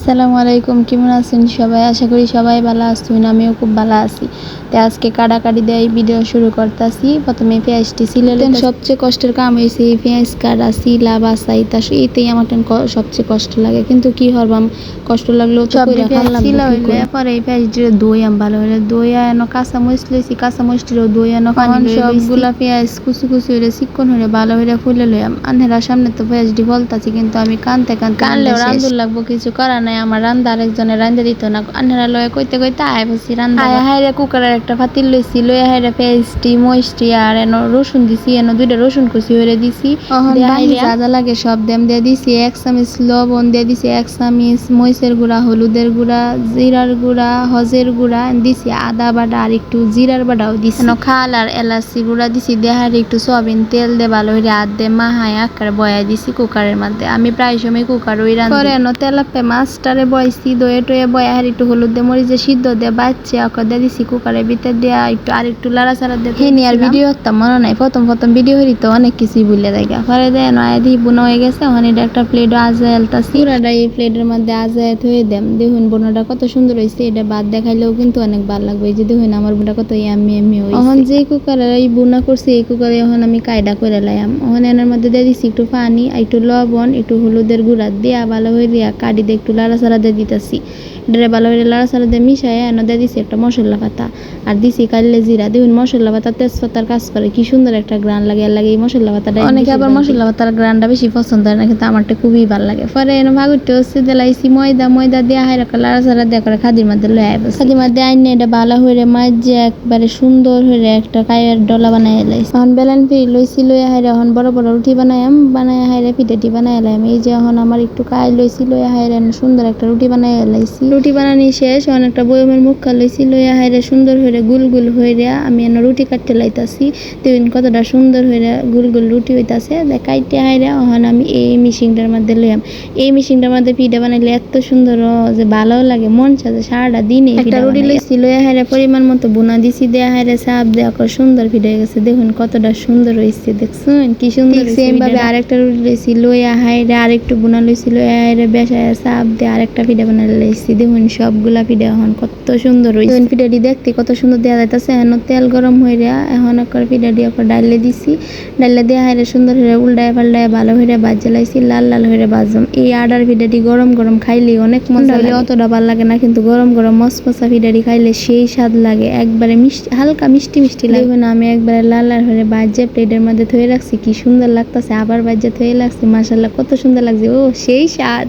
আসসালামু আলাইকুম, কেমন আছেন সবাই? আশা করি সবাই ভালো আছেন। আমিও খুব ভালো আছি। তো আজকে কাটাকাটি দিয়ে ভিডিও শুরু করতেছি। প্রথমে পেঁয়াজটি ছিলে সবচেয়ে কষ্টের কাম হয়েছে এই পেঁয়াজ কাটা, সিলা, বাছাই। এতেই আমার সবচেয়ে কষ্ট লাগে, কিন্তু কি হরবাম, কষ্ট লাগলেও তো সিলা হইলে পরে এই পেঁয়াজটি দইয়াম ভালো হইলে দইয়া এনো কাঁচা মরিচ লইছি, কাঁচা মরিচটিরও দই এনো পানি সবগুলা পেঁয়াজ কুচি কুচি হইলে চিকন হইলে ভালো হইলে ফুলে লইয়াম। আন্হেরা সামনে তো পেঁয়াজটি ফলতাছি, কিন্তু আমি কানতে কানলেও রান্ধুর লাগবো, কিছু করার নাই। আমার রান্দা আরেকজনের রান্ধে দিত না। আন্হেরা লয়ে কইতে কইতে আয় বসি রান্দা। হাইরে কুকারের একটা পাতিল লইছি, লইয়া হাইরে পেঁয়াজটি মরিচটি আর এনো রসুন দিছি, এনো 2টা রসুন কুচি হইরে দিছি। যা যা লাগে সব দেম দিয়ে দিছি। 1 চামচ লবণ দিয়ে দিছি, 1 চামচ মরিচের গুঁড়া, হলুদের গুঁড়া, জিরার গুঁড়া, হজের গুঁড়া দিছি, আদা বাটা আর একটু জিরার বাটাও দিছি, খাল আর এলাচি গুঁড়া দিছি। দেহার একটু সয়াবিন তেল দিয়ে ভালো হইরে হাত দিয়ে মাহায় আকারে বয়া দিছি কুকারের মধ্যে। আমি প্রায় সময় কুকার ওই রান্না করে এনো তেলাপে মাছটারে বয়সি দয়ে টয়ে বয়া আর একটু হলুদ দিয়ে মরিচে সিদ্ধ দিয়ে বাচ্চা ওকে দিয়ে দিছি কুকারের ভিতর দিয়ে আরেকটু লাড়াচাড়া দিয়ে হেনি আর ভিডিও করতাম মনে নাই। প্রথম ভিডিও হইরি তো অনেক কিছুই ভুলে যায়। পরে দেয় নয় দি বোনা হয়ে গেছে। ওখানে একটা প্লেটও আজাইলতাছি, পুরাটা এই প্লেটের মধ্যে আজায় থয়ে দেম। দেখুন বোনাটা কত সুন্দর হয়েছে। এটা ভাত দেখাইলেও কিন্তু অনেক ভালো লাগবে। এই যে দেখুন আমার বোনা কত ইয়াম্মি ইয়াম্মি হয়েছে। এখন যে কুকারে এই বোনা করছি এই কুকারে এখন আমি কায়দা করে লাইম। ওখানে এনার মধ্যে দিয়ে দিছি একটু পানি, একটু লবণ, একটু হলুদের গুঁড়া দিয়া ভালো হয়ে দিয়া কাটি দিয়ে একটু লাড়াচাড়া দিয়ে দিতেছি। এটা ভালো হয়ে লাড়াচাড়া দিয়ে মিশাই এনে দিয়ে দিছি একটা মশলা পাতা আর দিছি কাটলে জিরা। দেখুন মশলা পাতা তেজপাতার কাজ করে, কি সুন্দর একটা গ্রান লাগে। আর লাগে এই মশলা পাতাটা অনেকে আবার মশলা পাতার গ্রানটা বেশি পছন্দ হয় না, কিন্তু আমারটা খুবই ভালো লাগে। পরে এনে ভাগুরটা হচ্ছে দিলাইছি ময়দা দিয়ে হাই রাখা লাড়াচাড়া দিয়ে করে খাদির মধ্যে লয়ে আইব। খাদির মধ্যে আইনে এটা ভালো হয়ে মাঝে একবারে সুন্দর হয়ে একটা কায়ের ডলা বানাই লাইছি। এখন বেলান ফিরি লইছি, লইয়া হাইরে এখন বড় বড় রুটি বানাই হাইরে পিঠাটি বানাই এলাম। এই যে এখন আমার একটু কায় লইছি, লইয়া হাইরে সুন্দর একটা রুটি বানাই লাইছি। রুটি বানানি শেষ, অনেকটা বয়মের মুখা লইছি, লইয়া হাইরে সুন্দর হয়ে গুল গুল হইয়া আমি এনে রুটি কাটতে লাইতাছি। দেখুন কতটা সুন্দর হয়ে গুল গুল রুটি হইতাছে। কাইটে হাইরে এখন আমি এই মিশিংটার মধ্যে লইয়াম। এই মিশিংটার মধ্যে পিঠা বানাইলে এত সুন্দর যে ভালো লাগে, মন চাচ্ছে সারাটা দিনে। একটা রুটি লইছি, লইয়া হাইরে পরিমাণ মতো বোনা দিছি, দেয়া হাইরে চাপ দেওয়া সুন্দর পিঠা হয়ে গেছে। দেখুন কতটা সুন্দর হয়েছে, দেখছেন কি সুন্দর। সেম ভাবে আরেকটা রুটি লইছি, লইয়া হাইরে আরেকটু বোনা লইছি, লইয়া হাইরে বেসায় চাপ দিয়ে আরেকটা পিঠা বানাই লাইছি। দেখুন সবগুলা পিঠা এখন কত সুন্দর হয়েছে। পিঠাটি দেখতে কত সুন্দর দেওয়া যাইতেছে। এখন তেল গরম হইয়া এখন একবার পিঠাটি ডাইলে দিছি, ডাইলে দিয়ে হাইরে সুন্দর হয়ে উল্টায় পাল্টায় ভালো হয়ে বাজে লাইছি, লাল লাল হয়ে বাজম। এই আডার পিঠাটি গরম গরম খাইলে অনেক মজা লাগে। অতটা ভালো লাগে না, কিন্তু গরম গরম মশমশা পিঠাটি খাইলে সেই স্বাদ লাগে। একবারে মিষ্টি, হালকা মিষ্টি মিষ্টি লাগে না। আমি একবারে লাল লাল হয়ে বাজে প্লেটের মধ্যে থয়ে রাখছি, কি সুন্দর লাগতেছে। আবার বাজে থয়ে রাখছি, মাশাআল্লাহ কত সুন্দর লাগছে। ও সেই স্বাদ।